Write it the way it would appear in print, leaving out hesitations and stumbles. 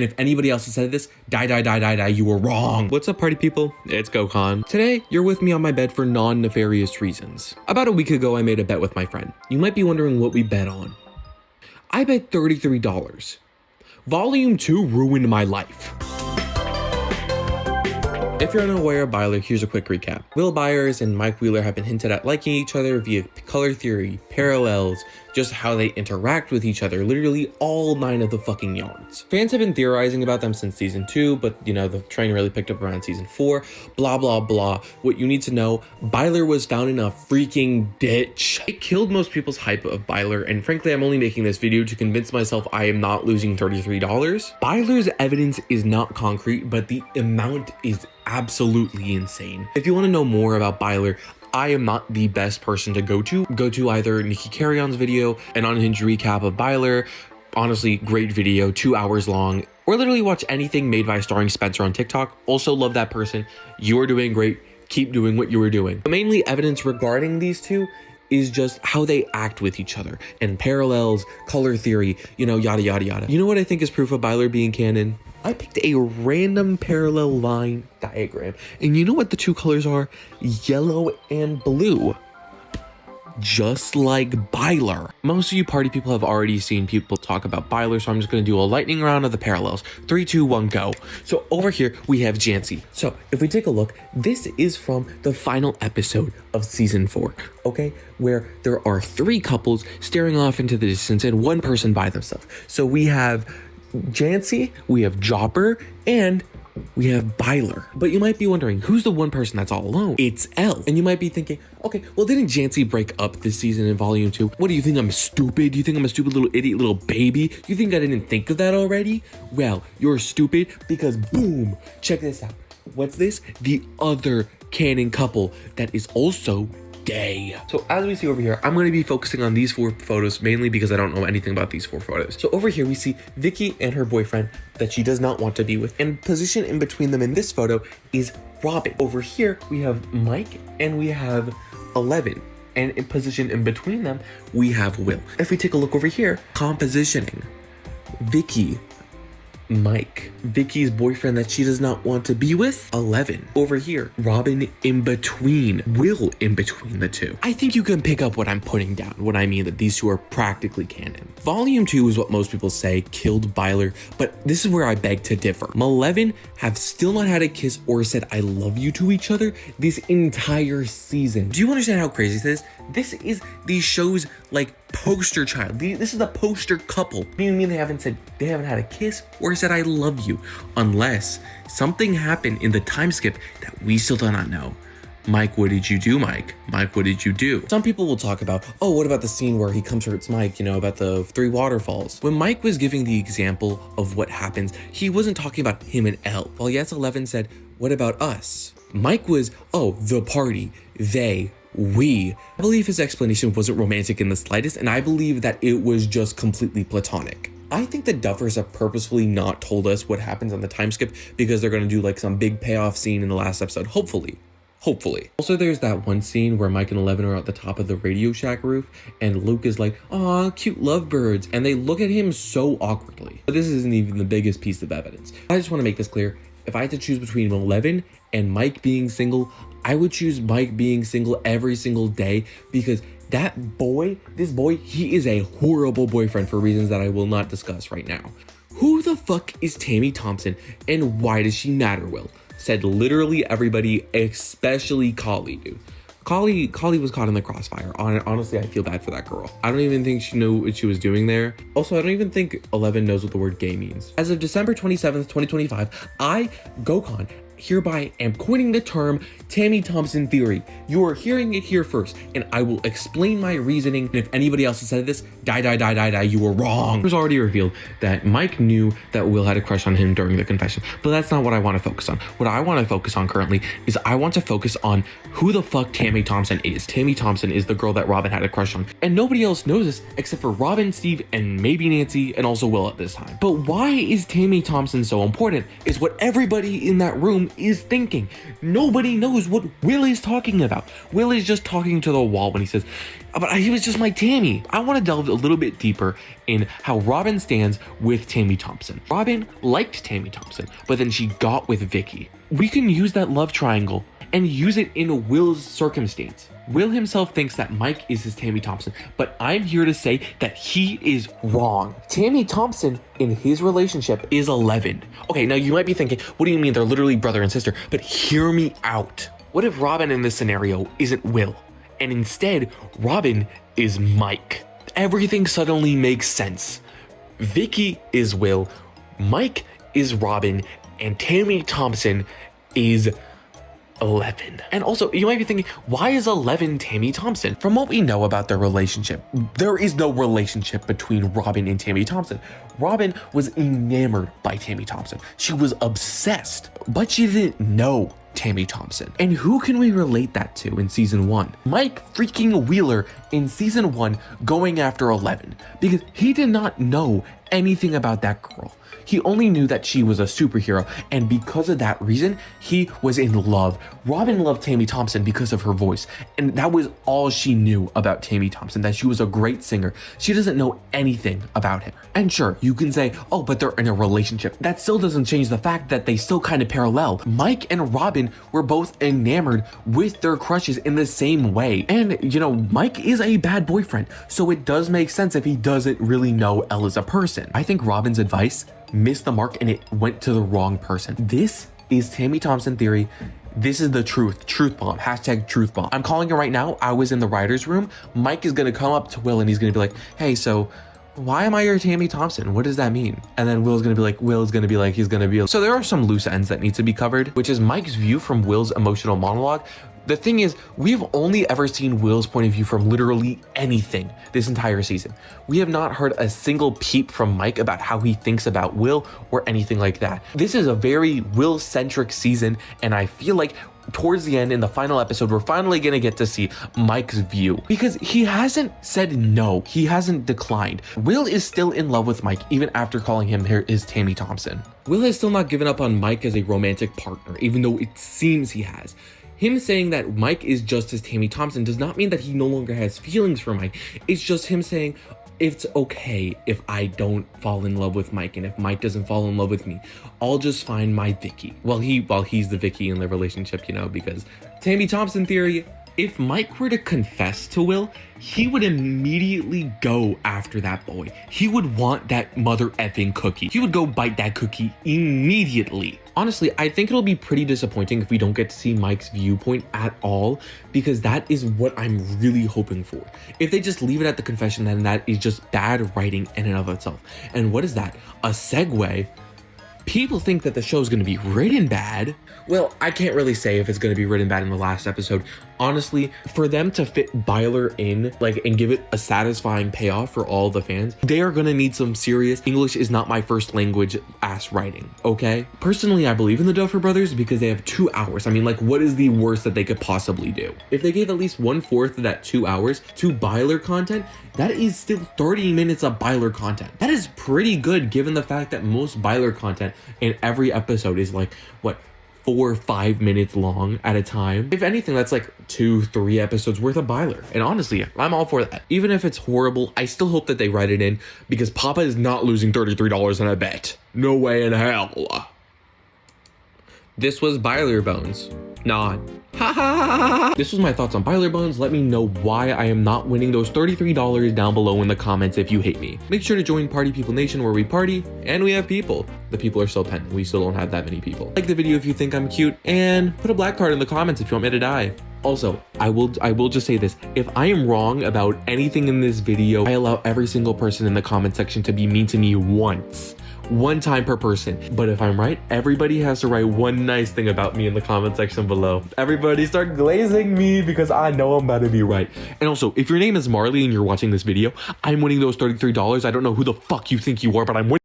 And if anybody else has said this, die, you were wrong. What's up, party people? It's Gokhan. Today, you're with me on my bed for non-nefarious reasons. About a week ago, I made a bet with my friend. You might be wondering what we bet on. I bet $33. Volume 2 ruined my life. If you're unaware of Byler, here's a quick recap. Will Byers and Mike Wheeler have been hinted at liking each other via color theory, parallels, just how they interact with each other, literally all 9 of the fucking yards. Fans have been theorizing about them since season 2, but you know, the train really picked up around season 4, blah, blah, blah. What you need to know, Byler was found in a freaking ditch. It killed most people's hype of Byler, and frankly, I'm only making this video to convince myself I am not losing $33. Byler's evidence is not concrete, but the amount is absolutely insane. If you want to know more about Byler, I am not the best person to go to either Nikki Carrion's video, an unhinged recap of Byler, honestly great video, 2 hours long, or literally watch anything made by starring Spencer on TikTok. Also love that person. You're doing great. Keep doing what you were doing. The mainly evidence regarding these two is just how they act with each other and parallels, color theory, you know, yada, yada, yada. You know what I think is proof of Byler being canon? I picked a random parallel line diagram, and you know what the two colors are? Yellow and blue. Just like Byler. Most of you party people have already seen people talk about Byler, so I'm just going to do a lightning round of the parallels. 3, 2, 1, go. So over here, we have Jancy. So if we take a look, this is from the final episode of season 4, okay? Where there are 3 couples staring off into the distance and 1 person by themselves. So we have Jancy, we have Jopper, and we have Byler. But you might be wondering, who's the 1 person that's all alone? It's Elle. And you might be thinking, okay, well, didn't Jancy break up this season in volume 2? What do you think, I'm stupid? Do you think I'm a stupid little idiot little baby? You think I didn't think of that already? Well, you're stupid because boom, check this out. What's this? The other canon couple that is also gay. So as we see over here, I'm going to be focusing on these 4 photos mainly because I don't know anything about these 4 photos. So over here we see Vicky and her boyfriend that she does not want to be with, and positioned in between them in this photo is Robin. Over here we have Mike and we have 11, and in position in between them we have Will. If we take a look over here, compositioning, Vicky, Mike, Vicky's boyfriend that she does not want to be with, 11. Over here, Robin in between, Will in between the 2. I think you can pick up what I'm putting down when I mean that these 2 are practically canon. Volume 2 is what most people say killed Byler, but this is where I beg to differ. 11 have still not had a kiss or said I love you to each other this entire season. Do you understand how crazy this is? This is the show's like poster child. This is the poster couple. What do you mean they haven't had a kiss or said I love you? Unless something happened in the time skip that we still do not know. Mike, what did you do, Mike? Mike, what did you do? Some people will talk about, oh, what about the scene where he comforts Mike, you know, about the 3 waterfalls? When Mike was giving the example of what happens, he wasn't talking about him and Elle. Well, yes, 11 said, what about us? Mike was, oh, the party, they, we. I believe his explanation wasn't romantic in the slightest, and I believe that it was just completely platonic. I think the Duffers have purposefully not told us what happens on the time skip because they're going to do like some big payoff scene in the last episode, hopefully. Also, there's that one scene where Mike and 11 are at the top of the Radio Shack roof and Luke is like, aw, cute lovebirds, and they look at him so awkwardly. But this isn't even the biggest piece of evidence. I just want to make this clear. If I had to choose between 11 and Mike being single, I would choose Mike being single every single day because that boy, he is a horrible boyfriend for reasons that I will not discuss right now. Who the fuck is Tammy Thompson and why does she matter, Will? Said literally everybody, especially Collie, dude. Collie was caught in the crossfire. Honestly, I feel bad for that girl. I don't even think she knew what she was doing there. Also, I don't even think 11 knows what the word gay means. As of December 27th, 2025, I, Gokhan, hereby am coining the term Tammy Thompson theory. You are hearing it here first, and I will explain my reasoning. And if anybody else has said this, die, you were wrong. It was already revealed that Mike knew that Will had a crush on him during the confession, but that's not what I want to focus on. What I want to focus on currently is I want to focus on who the fuck Tammy Thompson is. Tammy Thompson is the girl that Robin had a crush on, and nobody else knows this except for Robin, Steve, and maybe Nancy, and also Will at this time. But why is Tammy Thompson so important is what everybody in that room team is thinking. Nobody knows what Will is talking about. Will is just talking to the wall when he says, but he was just my Tammy. I want to delve a little bit deeper in how Robin stands with Tammy Thompson. Robin liked Tammy Thompson, but then she got with Vicky. We can use that love triangle and use it in Will's circumstance. Will himself thinks that Mike is his Tammy Thompson, but I'm here to say that he is wrong. Tammy Thompson in his relationship is 11. Okay, now you might be thinking, what do you mean they're literally brother and sister? But hear me out. What if Robin in this scenario isn't Will, and instead Robin is Mike? Everything suddenly makes sense. Vicky is Will, Mike is Robin, and Tammy Thompson is 11. And also, you might be thinking, why is 11 Tammy Thompson? From what we know about their relationship, there is no relationship between Robin and Tammy Thompson. Robin was enamored by Tammy Thompson. She was obsessed, but she didn't know Tammy Thompson. And who can we relate that to in season 1? Mike freaking Wheeler in season 1 going after 11 because he did not know anything about that girl. He only knew that she was a superhero, and because of that reason, he was in love. Robin loved Tammy Thompson because of her voice, and that was all she knew about Tammy Thompson, that she was a great singer. She doesn't know anything about him. And sure, you can say, oh, but they're in a relationship. That still doesn't change the fact that they still kind of parallel. Mike and Robin were both enamored with their crushes in the same way. And, you know, Mike is a bad boyfriend, so it does make sense if he doesn't really know Elle as a person. I think Robin's advice missed the mark and it went to the wrong person. This is Tammy Thompson theory. This is the truth bomb, hashtag truth bomb. I'm calling it right now. I was in the writer's room. Mike is gonna come up to Will and he's gonna be like, hey, so why am I your Tammy Thompson? What does that mean? And then he's gonna be like, so there are some loose ends that need to be covered, which is Mike's view from Will's emotional monologue. The thing is, we've only ever seen Will's point of view from literally anything this entire season. We have not heard a single peep from Mike about how he thinks about Will or anything like that. This is a very Will-centric season, and I feel like towards the end in the final episode, we're finally gonna get to see Mike's view because he hasn't said no, he hasn't declined. Will is still in love with Mike even after calling him his Tammy Thompson. Will has still not given up on Mike as a romantic partner, even though it seems he has. Him saying that Mike is just his Tammy Thompson does not mean that he no longer has feelings for Mike. It's just him saying, it's okay if I don't fall in love with Mike, and if Mike doesn't fall in love with me, I'll just find my Vicky. Well, he's the Vicky in the relationship, you know, because Tammy Thompson theory, if Mike were to confess to Will, he would immediately go after that boy. He would want that mother effing cookie. He would go bite that cookie immediately. Honestly, I think it'll be pretty disappointing if we don't get to see Mike's viewpoint at all, because that is what I'm really hoping for. If they just leave it at the confession, then that is just bad writing in and of itself. And what is that? A segue? People think that the show is going to be written bad. Well, I can't really say if it's going to be written bad in the last episode. Honestly, for them to fit Byler in, and give it a satisfying payoff for all the fans, they are going to need some serious English is not my first language ass writing, okay? Personally, I believe in the Duffer Brothers because they have 2 hours. I mean, what is the worst that they could possibly do? If they gave at least 1/4 of that 2 hours to Byler content, that is still 30 minutes of Byler content. That is pretty good given the fact that most Byler content in every episode is 4 or 5 minutes long at a time. If anything, that's 2-3 episodes worth of Byler. And honestly, I'm all for that. Even if it's horrible, I still hope that they write it in because Papa is not losing $33 on a bet. No way in hell. This was Byler Bones. Nod. Ha ha ha ha. This was my thoughts on Byler Bones. Let me know why I am not winning those $33 down below in the comments if you hate me. Make sure to join Party People Nation where we party and we have people. The people are still pending. We still don't have that many people. Like the video if you think I'm cute and put a black card in the comments if you want me to die. Also, I will just say this. If I am wrong about anything in this video, I allow every single person in the comment section to be mean to me once. One time per person. But if I'm right, everybody has to write one nice thing about me in the comment section below. Everybody start glazing me because I know I'm about to be right. And also, if your name is Marley and you're watching this video, I'm winning those $33. I don't know who the fuck you think you are, but I'm winning